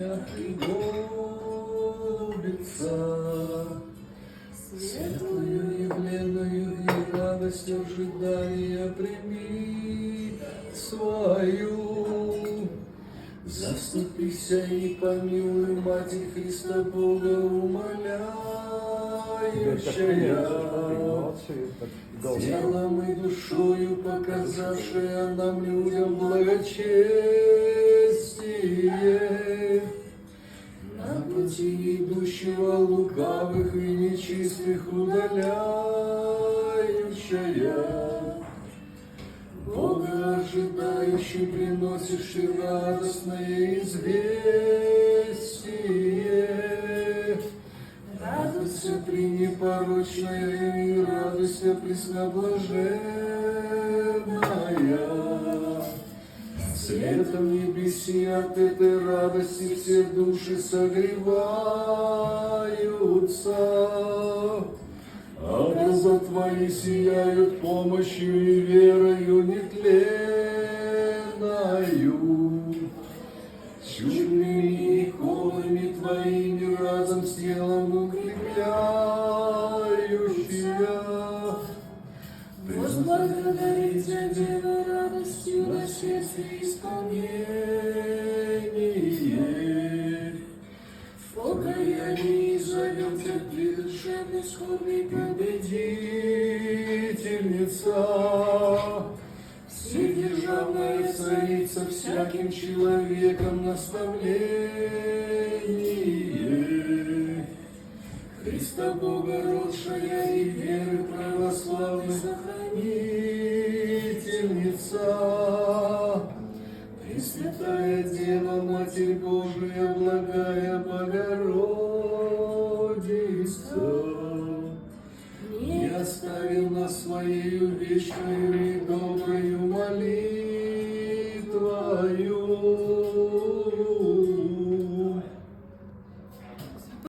пригодится, светлую и бленную и радость ожидания прими свою. Заступися и помилуй, Матерь Христа Бога умоляющая, телом и душою показавшая нам людям благочестие, на пути идущего лукавых и нечистых удаляющая, Бога ожидающий приносишь и радостное известие. Радуйся, пренепорочная, и радуйся, пресноблаженная. Светом небеси от этой радости все души согреваются, а глаза твои сияют помощью и верою нетленною. Чудными иконами твоими разом с телом укрепляющая. Возблагодарить за Дева радостью на сердце исполнение. В покаянии зовется придушевной скорбной победительница, вседержавная царица, всяким человеком наставление. Христа Бога родшая и веры православной сохранительница, Пресвятая Дева, Матерь Божия, благая Богородица, не оставив нас своею вечною и доброй